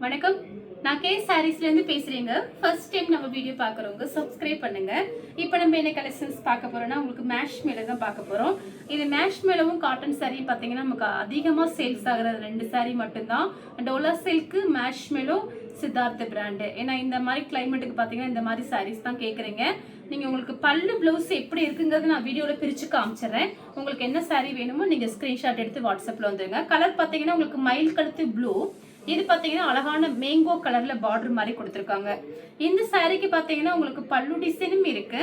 வணக்கம். நான் கே சாரீஸ்லேருந்து பேசுகிறேங்க. ஃபர்ஸ்ட் டைம் நம்ம வீடியோ பார்க்குறவங்க சப்ஸ்கிரைப் பண்ணுங்கள். இப்போ நம்ம என்ன கலெக்ஷன்ஸ் பார்க்க போகிறோம்னா உங்களுக்கு மேஷ் மேலே தான் பார்க்க போகிறோம். இது மேஷ் மேலவும் காட்டன் சாரீ பார்த்தீங்கன்னா நமக்கு அதிகமாக சேல்ஸ் ஆகிற 2 சாரீ மட்டும்தான். டோலா சில்க்கு, மேஷ் மேலோ, சித்தார்த்த பிராண்டு. ஏன்னா இந்த மாதிரி கிளைமேட்டுக்கு பார்த்தீங்கன்னா இந்த மாதிரி சாரீஸ் தான் கேட்குறீங்க. நீங்கள் உங்களுக்கு பல்லு ப்ளவுஸ் எப்படி இருக்குங்கிறது நான் வீடியோவில் பிரித்து காமிச்சிடுறேன். உங்களுக்கு என்ன சாரீ வேணுமோ நீங்கள் ஸ்க்ரீன்ஷாட் எடுத்து வாட்ஸ்அப்பில் வந்துடுங்க. கலர் பார்த்தீங்கன்னா உங்களுக்கு மயில் கழுத்து ப்ளூ, இது பாத்தீங்கன்னா அழகான மேங்கோ கலர்ல பார்டர் மாதிரி கொடுத்துருக்காங்க. இந்த சாரீக்கு பாத்தீங்கன்னா உங்களுக்கு பல்லு டிசைனும் இருக்கு,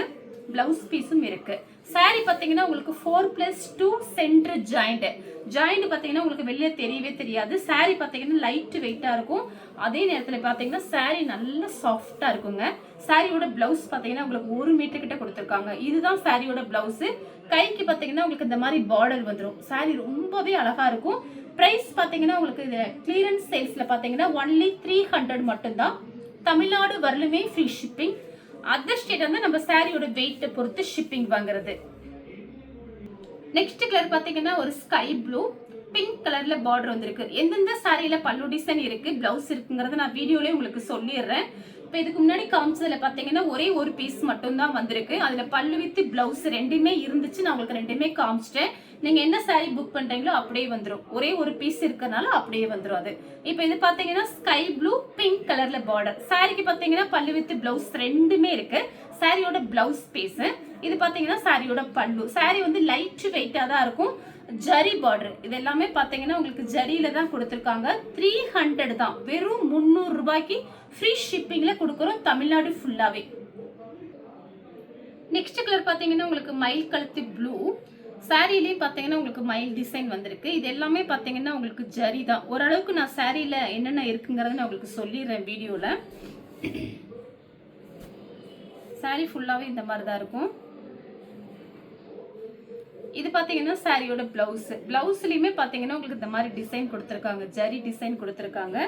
பிளவுஸ் பீஸும் இருக்கு. சாரீ பாத்தீங்கன்னா உங்களுக்கு 4+2 சென்டர் ஜாயிண்ட் பாத்தீங்கன்னா உங்களுக்கு வெளியே தெரியவே தெரியாது. சாரீ பாத்தீங்கன்னா லைட் வெயிட்டா இருக்கும். அதே நேரத்துல பாத்தீங்கன்னா சாரீ நல்ல சாஃப்டா இருக்குங்க. சாரியோட பிளவுஸ் பாத்தீங்கன்னா உங்களுக்கு 1 மீட்டர் கிட்ட கொடுத்துருக்காங்க. இதுதான் சாரியோட பிளவுஸ். கைக்கு பாத்தீங்கன்னா உங்களுக்கு இந்த மாதிரி பார்டர் வந்துடும். சாரீ ரொம்பவே அழகா இருக்கும். பிரைஸ் பாத்தீங்கன்னா உங்களுக்கு இது கிளியரன்ஸ் சேல்ஸ்ல பாத்தீங்கன்னா ஒன்லி 300 மட்டும்தான். தமிழ்நாடு வரலுமே ஃப்ரீ ஷிப்பிங். அதர் ஸ்டேட் வந்து நம்ம சாரியோட வெயிட்டை பொறுத்து ஷிப்பிங் வாங்குறது. நெக்ஸ்ட் கலர் பாத்தீங்கன்னா ஒரு ஸ்கை ப்ளூ, பிங்க் கலர்ல பார்டர் வந்திருக்கு. எந்தெந்த சாரியில பல்லு டிசைன் இருக்கு, பிளவுஸ் இருக்குங்கிறத நான் வீடியோலயே உங்களுக்கு சொல்லிடுறேன். இப்போ இதுக்கு முன்னாடி காமிச்சதுல பாத்தீங்கன்னா ஒரே ஒரு பீஸ் மட்டும் தான் வந்திருக்கு. அதுல பல்லு வித் பிளவுஸ் ரெண்டுமே இருந்துச்சு. நான் உங்களுக்கு ரெண்டுமே காமிச்சிட்டேன். நீங்க என்ன சாரீ புக் பண்றீங்களோ அப்படியே வந்துடும். ஒரே ஒரு பீஸ் இருக்கறனால அப்படியே வந்துடும் அது. இப்போ இது பாத்தீங்கன்னா ஸ்கை ப்ளூ, பிங்க் கலர்ல பார்டர். சாரிக்கு பாத்தீங்கன்னா பல்லு வித் பிளவுஸ் ரெண்டுமே இருக்கு. சாரியோட பிளவுஸ் பீஸ் இது பாத்தீங்கன்னா சாரியோட பல்லு. சாரி வந்து லைட் வெயிட்டா தான் இருக்கும். ஜரி பார்டர் இது எல்லாமே பாத்தீங்கன்னா உங்களுக்கு ஜரியில தான் கொடுத்துருக்காங்க. 300 தான். வெறும் 300 ரூபாய்க்கு ஃப்ரீ ஷிப்பிங்ல கொடுக்குறோம் தமிழ்நாடு ஃபுல்லாவே. நெக்ஸ்ட் கலர் பாத்தீங்கன்னா உங்களுக்கு மயில் கழுத்து ப்ளூ. சாரிலையும் பாத்தீங்கன்னா உங்களுக்கு மயில் டிசைன் வந்திருக்கு. இது எல்லாமே பாத்தீங்கன்னா உங்களுக்கு ஜரி தான். ஓரளவுக்கு நான் சாரியில என்னென்ன இருக்குங்கிறத நான் உங்களுக்கு சொல்லிடுறேன் வீடியோல. சாரி ஃபுல்லாவே இந்த மாதிரி தான் இருக்கும். இது பாத்தீங்கன்னா சாரியோட பிளவுஸ். பிளவுஸ்லயுமே பாத்தீங்கன்னா உங்களுக்கு இந்த மாதிரி டிசைன் கொடுத்துருக்காங்க, ஜரி டிசைன் கொடுத்துருக்காங்க.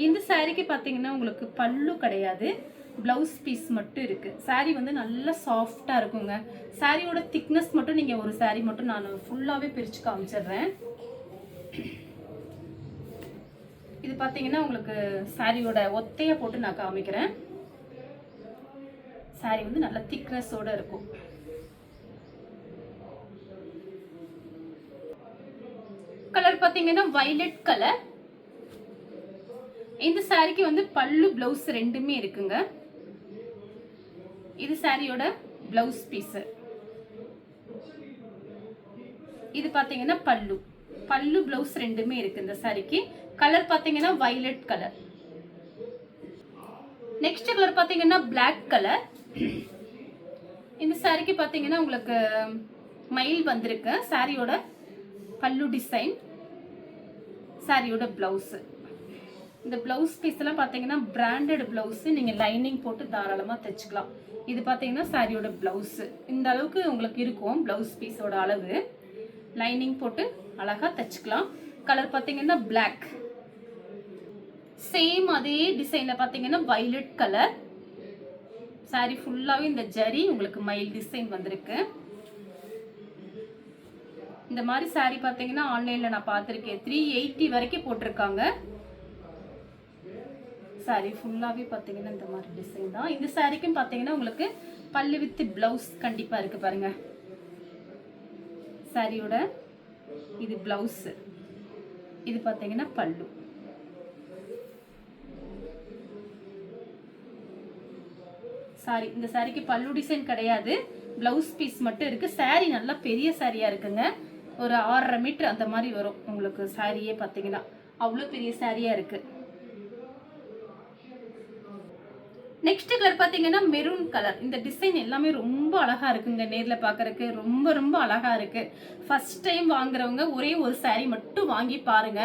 இந்த சாரிக்கு பாத்தீங்கன்னா உங்களுக்கு பல்லு கிடையாது, பிளவுஸ் பீஸ் மட்டும் இருக்கு. சாரி வந்து நல்லா சாஃப்டா இருக்குங்க. சாரியோட திக்னஸ் மட்டும் நீங்க ஒரு சாரி மட்டும் நான் ஃபுல்லாவே பிரிச்சு காமிச்சிடுறேன். இது பாத்தீங்கன்னா உங்களுக்கு சாரியோட ஒத்தைய போட்டு நான் காமிக்கிறேன். சாரி வந்து நல்ல திக்னஸோட இருக்கும். கலர் பாத்தீங்கன்னா வயலட் கலர். இந்த சாரிக்கு வந்து பல்லு பிளவுஸ் ரெண்டுமே இருக்குங்க. இது சாரியோட பிளவுஸ் பீஸ். இது பாத்தீங்கன்னா பல்லு பிளவுஸ் ரெண்டுமே இருக்கு இந்த சாரிக்கு. கலர் பாத்தீங்கன்னா வயலட் கலர். நெக்ஸ்ட் கலர் பாத்தீங்கன்னா பிளாக் கலர். இந்த சாரிக்கு பாத்தீங்கன்னா உங்களுக்கு மயில் வந்திருக்கு. சாரியோட பல்லு டிசைன், சாரியோட பிளவுஸ். இந்த பிளவுஸ் பீஸ் எல்லாம் பாத்தீங்கன்னா பிராண்டட் பிளவுஸ். நீங்க லைனிங் போட்டு தாராளமா தைச்சுக்கலாம். இது பாத்தீங்கன்னா சாரியோட பிளவுஸ். இந்த அளவுக்கு உங்களுக்கு இருக்கும் பிளவுஸ் பீஸோட அளவு. லைனிங் போட்டு அழகா தைச்சுக்கலாம். கலர் பாத்தீங்கன்னா பிளாக். சேம் அதே டிசைன்ல பாத்தீங்கன்னா வயலட் கலர். சாரி ஃபுல்லாவே இந்த ஜரி உங்களுக்கு மயில் டிசைன் வந்திருக்கு. இந்த மாதிரி சாரி பாத்தீங்கன்னா ஆன்லைன்ல நான் பார்த்திருக்கேன். 380 வரைக்கும் போட்டிருக்காங்க. சாரி ஃபுல்லாவே பாத்தீங்கன்னா இந்த மாதிரி டிசைன் தான். இந்த சாரிக்கும் பாத்தீங்கன்னா உங்களுக்கு பல்லு வித் பிளவுஸ் கண்டிப்பா இருக்கு பாருங்க. சாரியோட இது பிளவுஸ், இது பாத்தீங்கன்னா பல்லு. சாரி இந்த சாரிக்கு பல்லு டிசைன் கிடையாது, பிளவுஸ் பீஸ் மட்டும் இருக்கு. சாரி நல்லா பெரிய சாரியா இருக்குங்க. ஒரு 6.5 மீட்டர் அந்த மாதிரி வரும் உங்களுக்கு சாரியே பாத்தீங்கன்னா. அவ்வளவு பெரிய சாரியா இருக்கு. நெக்ஸ்ட் கலர் பாத்தீங்கன்னா மெரூன் கலர். இந்த டிசைன் எல்லாமே ரொம்ப அழகா இருக்குங்க. நேர்ல பாக்குறதுக்கு ரொம்ப ரொம்ப அழகா இருக்கு. ஃபர்ஸ்ட் டைம் வாங்குறவங்க ஒரே ஒரு சாரி மட்டும் வாங்கி பாருங்க.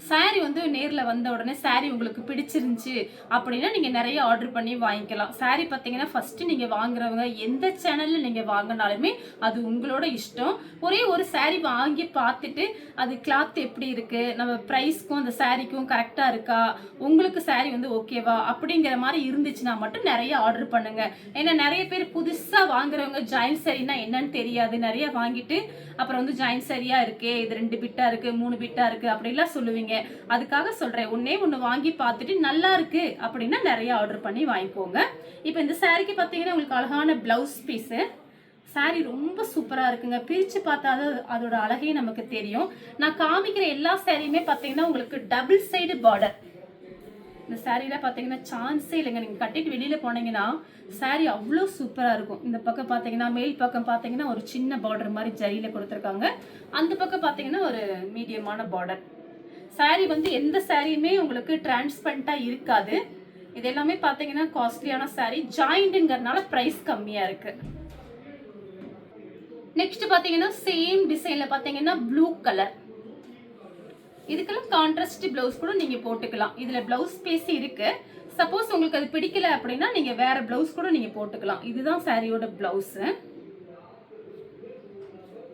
சாரி வந்து நேர்ல வந்த உடனே சாரி உங்களுக்கு பிடிச்சிருந்துச்சு அப்படின்னா நீங்க நிறைய ஆர்டர் பண்ணி வாங்கிக்கலாம். சாரி பாத்தீங்கன்னா ஃபர்ஸ்ட் நீங்க வாங்குறவங்க எந்த சேனல்ல நீங்க வாங்கினாலுமே அது உங்களோட இஷ்டம். ஒரே ஒரு சாரி வாங்கி பார்த்துட்டு அது கிளாத் எப்படி இருக்கு, நம்ம பிரைஸ்க்கும் அந்த சாரிக்கும் கரெக்டா இருக்கா, உங்களுக்கு சாரி வந்து ஓகேவா அப்படிங்கிற மாதிரி இருந்துச்சுன்னா மட்டும் நிறைய ஆர்டர் பண்ணுங்க. ஏன்னா நிறைய பேர் புதுசா வாங்குறவங்க ஜாயின் சாரினா என்னன்னு தெரியாது, நிறைய வாங்கிட்டு அப்புறம் வந்து ஜாயின் சாரியா இருக்கே, இது 2 பிட்டா இருக்கு 3 பிட்டா இருக்கு அப்படிலாம் சொல்லுவீங்க. அதுக்காக சொல்றேன், ஒன்னே ஒன்று வாங்கி பார்த்துட்டு நல்லா இருக்கு அப்படின்னா நிறைய ஆர்டர் பண்ணி வாங்கிக்கோங்க. இப்போ இந்த சாரிக்கு பார்த்தீங்கன்னா உங்களுக்கு அழகான பிளவுஸ் பீஸு. சாரி ரொம்ப சூப்பராக இருக்குங்க. பிரித்து பார்த்தா அதோட அழகே நமக்கு தெரியும். நான் காமிக்கிற எல்லா சாரியுமே பார்த்தீங்கன்னா உங்களுக்கு டபுள் சைடு பார்டர். இந்த சாரியில் பார்த்தீங்கன்னா சான்ஸே இல்லைங்க. நீங்கள் கட்டிட்டு வெளியில் போனீங்கன்னா சாரி அவ்வளோ சூப்பராக இருக்கும். இந்த பக்கம் பார்த்தீங்கன்னா மேல் பக்கம் பார்த்தீங்கன்னா ஒரு சின்ன பார்டர் மாதிரி ஜரியில் கொடுத்துருக்காங்க. அந்த பக்கம் பார்த்தீங்கன்னா ஒரு மீடியமான பார்டர். சாரி வந்து எந்த சாரியுமே உங்களுக்கு டிரான்ஸ்பரண்ட்டாக இருக்காது. இது எல்லாமே பார்த்தீங்கன்னா காஸ்ட்லியான சாரி, ஜாயிண்ட்டுங்கிறதுனால ப்ரைஸ் கம்மியாக இருக்குது. நெக்ஸ்ட் பார்த்தீங்கன்னா சேம் டிசைனில் பார்த்தீங்கன்னா ப்ளூ கலர். இதுக்கெல்லாம் கான்ட்ராஸ்ட் பிளவுஸ் கூட நீங்கள் போட்டுக்கலாம். இதில் பிளவுஸ் பீஸ் இருக்கு. சப்போஸ் உங்களுக்கு அது பிடிக்கல அப்படின்னா நீங்கள் வேற பிளவுஸ் கூட நீங்கள் போட்டுக்கலாம். இதுதான் சாரியோட பிளவுஸு.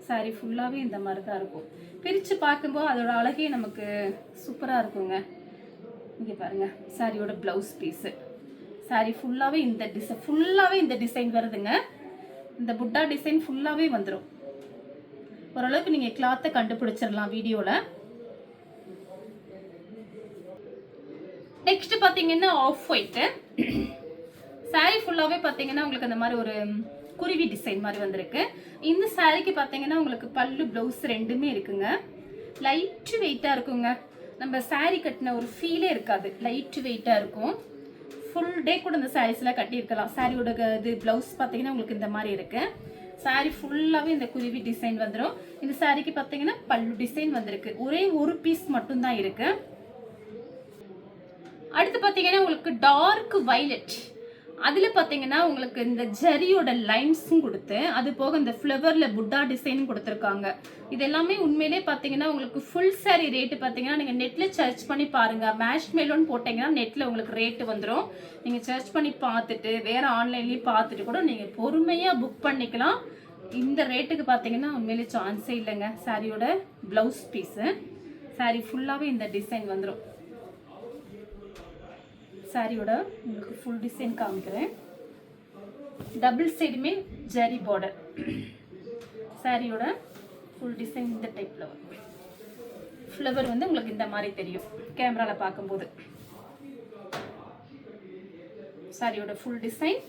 சாரி ஃபுல்லாகவே இந்த மாதிரி தான் இருக்கும். பிரித்து பார்க்கும்போது அதோட அழகே நமக்கு சூப்பராக இருக்குங்க. இங்கே பாருங்க, சாரியோட பிளவுஸ் பீஸு. சாரி ஃபுல்லாகவே இந்த டிசைன் வருதுங்க. இந்த புட்டா டிசைன் ஃபுல்லாகவே வந்துடும். ஓரளவுக்கு நீங்கள் கிளாத்தை கண்டுபிடிச்சிடலாம் வீடியோவில். நெக்ஸ்ட் பார்த்தீங்கன்னா ஆஃப் ஒயிட்டு. சாரி ஃபுல்லாகவே பார்த்தீங்கன்னா உங்களுக்கு அந்த மாதிரி ஒரு குருவி டிசைன் மாதிரி வந்திருக்கு. இந்த சாரிக்கு பார்த்தீங்கன்னா உங்களுக்கு பல்லு ப்ளவுஸ் ரெண்டுமே இருக்குங்க. லைட்டு வெயிட்டாக இருக்குங்க. நம்ம சாரி கட்டின ஒரு ஃபீலே இருக்காது, லைட்டு வெயிட்டாக இருக்கும். ஃபுல் டே கூட இந்த சாரீஸ்லாம் கட்டியிருக்கலாம். சாரியோட இது ப்ளவுஸ் பார்த்தீங்கன்னா உங்களுக்கு இந்த மாதிரி இருக்கு. சாரி ஃபுல்லாகவே இந்த குருவி டிசைன் வந்துடும். இந்த சாரிக்கு பார்த்தீங்கன்னா பல்லு டிசைன் வந்திருக்கு. ஒரே ஒரு பீஸ் மட்டும்தான் இருக்கு. அடுத்து பார்த்தீங்கன்னா உங்களுக்கு டார்க் வைலட். அதில் பார்த்தீங்கன்னா உங்களுக்கு இந்த ஜரியோட லைன்ஸும் கொடுத்து அது போக இந்த ஃப்ளவரில் புட்டா டிசைனும் கொடுத்துருக்காங்க. இது எல்லாமே உண்மையிலே பார்த்தீங்கன்னா உங்களுக்கு ஃபுல் சாரி ரேட்டு பார்த்தீங்கன்னா நீங்கள் நெட்டில் சர்ச் பண்ணி பாருங்கள். மேஷ் மேலோன்னு போட்டிங்கன்னா நெட்டில் உங்களுக்கு ரேட்டு வந்துடும். நீங்கள் சர்ச் பண்ணி பார்த்துட்டு வேறு ஆன்லைன்லேயும் பார்த்துட்டு கூட நீங்கள் பொறுமையாக புக் பண்ணிக்கலாம். இந்த ரேட்டுக்கு பார்த்தீங்கன்னா உண்மையிலே சான்ஸே இல்லைங்க. சாரியோட ப்ளவுஸ் பீஸு. சாரி ஃபுல்லாகவே இந்த டிசைன் வந்துடும். சாரியோட உங்களுக்கு ஃபுல் டிசைன் காமிக்கிறேன். டபுள் சைடுமே ஜரி பார்டர். சாரியோட ஃபுல் டிசைன் இந்த டைப்பில் வரும். ஃப்ளவர் வந்து உங்களுக்கு இந்த மாதிரி தெரியும் கேமராவில் பார்க்கும்போது. சாரியோட ஃபுல் டிசைன்.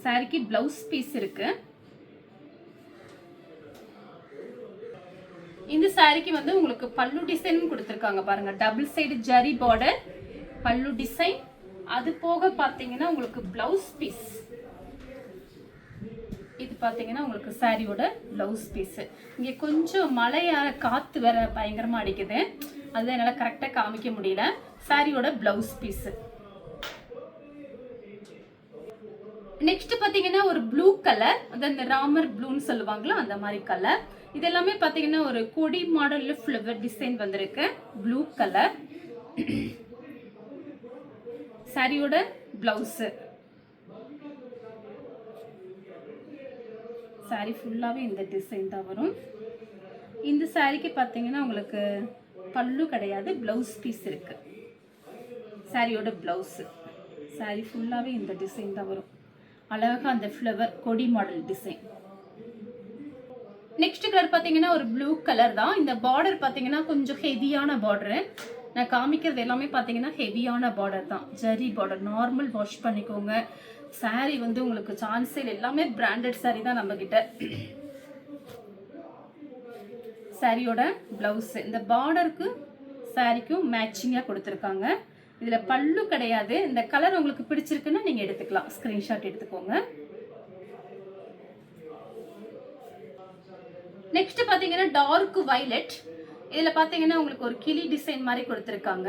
சாரிக்கு பிளவுஸ் பீஸ் இருக்கு. இந்த சாரிக்கு வந்து உங்களுக்கு பல்லு டிசைன் கொடுத்துருக்காங்க பாருங்க. டபுள் சைடு ஜரி பார்டர், பல்லு டிசைன். அது போக பார்த்தீங்கன்னா உங்களுக்கு பிளவுஸ் பீஸ். இது பார்த்தீங்கன்னா உங்களுக்கு சாரியோட பிளவுஸ் பீஸ். இங்கே கொஞ்சம் மழையால காற்று வேற பயங்கரமாக அடிக்குது, அதுதான் என்னால் கரெக்டாக காமிக்க முடியல. சாரியோட பிளவுஸ் பீஸ். நெக்ஸ்ட் பார்த்தீங்கன்னா ஒரு ப்ளூ கலர், அது அந்த ராமர் ப்ளூன்னு சொல்லுவாங்களோ அந்த மாதிரி கலர். இது எல்லாமே பார்த்தீங்கன்னா ஒரு கொடி மாடலில் ஃப்ளவர் டிசைன் வந்திருக்கு. Blue colour. சாரியோட பிளவுஸு. சாரி ஃபுல்லாகவே இந்த டிசைன் தான் வரும். இந்த சாரிக்கு பார்த்தீங்கன்னா உங்களுக்கு பல்லு கிடையாது, பிளவுஸ் பீஸ் இருக்கு. சாரியோட பிளவுஸு. சாரி ஃபுல்லாகவே இந்த டிசைன் தான் வரும். அழகாக அந்த ஃப்ளவர் கொடி மாடல் டிசைன். நெக்ஸ்ட் கலர் பார்த்தீங்கன்னா ஒரு ப்ளூ கலர் தான். இந்த பார்டர் பார்த்தீங்கன்னா கொஞ்சம் ஹெவியான பார்டரு. நான் காமிக்கிறது எல்லாமே பார்த்தீங்கன்னா ஹெவியான பார்டர் தான், ஜரி பார்டர். நார்மல் வாஷ் பண்ணிக்கோங்க. சாரி வந்து உங்களுக்கு சான்ஸே எல்லாமே பிராண்டட் சாரி தான் நம்மக்கிட்ட. சாரியோட பிளவுஸ் இந்த பார்டருக்கு சாரிக்கும் மேட்சிங்காக கொடுத்துருக்காங்க. இதில் பல்லு கிடையாது. இந்த கலர் உங்களுக்கு பிடிச்சிருக்குன்னா நீங்கள் எடுத்துக்கலாம், ஸ்க்ரீன்ஷாட் எடுத்துக்கோங்க. நெக்ஸ்ட் பார்த்தீங்கன்னா டார்க் வைலட். இதில் பார்த்தீங்கன்னா உங்களுக்கு ஒரு கிளி டிசைன் மாதிரி கொடுத்துருக்காங்க.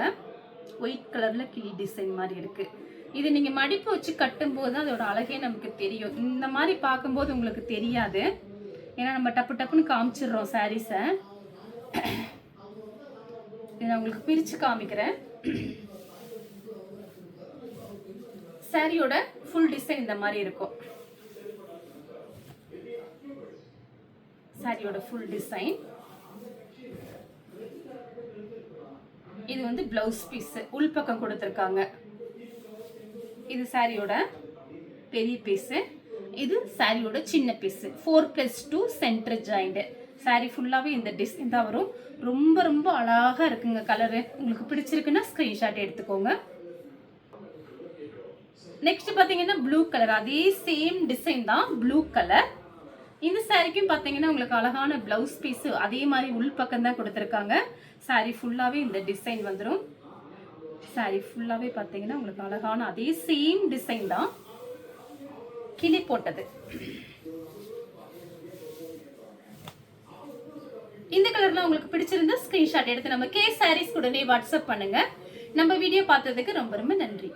ஒயிட் கலரில் கிளி டிசைன் மாதிரி இருக்குது. இது நீங்கள் மடிப்பு வச்சு கட்டும்போது அதோட அழகே நமக்கு தெரியும். இந்த மாதிரி பார்க்கும்போது உங்களுக்கு தெரியாது, ஏன்னா நம்ம டப்பு டப்புன்னு காமிச்சிடுறோம் சாரீஸை. இதை நான் உங்களுக்கு பிரித்து காமிக்கிறேன். சாரியோட ஃபுல் டிசைன் இந்த மாதிரி இருக்கும். சாரியோட ஃபுல் டிசைன். இது வந்து பிளவுஸ் பீஸ் உள்பக்கம் கொடுத்துருக்காங்க. இது சாரியோட பெரிய பீஸு, இது சாரியோட சின்ன பீஸு. 4+2 centre joint. சாரி ஃபுல்லாகவே இந்த டிசைன் தான் வரும். ரொம்ப ரொம்ப அழகாக இருக்குங்க கலரு. உங்களுக்கு பிடிச்சிருக்குன்னா ஸ்க்ரீன்ஷாட் எடுத்துக்கோங்க. நெக்ஸ்ட் பார்த்தீங்கன்னா ப்ளூ கலர், அதே சேம் டிசைன் தான், ப்ளூ கலர். இந்த சாரிக்கும் பார்த்தீங்கன்னா உங்களுக்கு அழகான ப்ளவுஸ் பீஸு அதே மாதிரி உள் பக்கம் தான் கொடுத்துருக்காங்க. சாரி ஃபுல்லாகவே இந்த டிசைன் வந்துடும். சாரி ஃபுல்லாகவே பார்த்தீங்கன்னா உங்களுக்கு அழகான அதே சேம் டிசைன் தான், கிளி போட்டது. இந்த கலர்ல உங்களுக்கு பிடிச்சிருந்தா ஸ்கிரீன்ஷாட் எடுத்து நம்ம கே சாரீஸ் உடனே வாட்ஸ்அப் பண்ணுங்க. நம்ம வீடியோ பார்த்ததுக்கு ரொம்ப ரொம்ப நன்றி.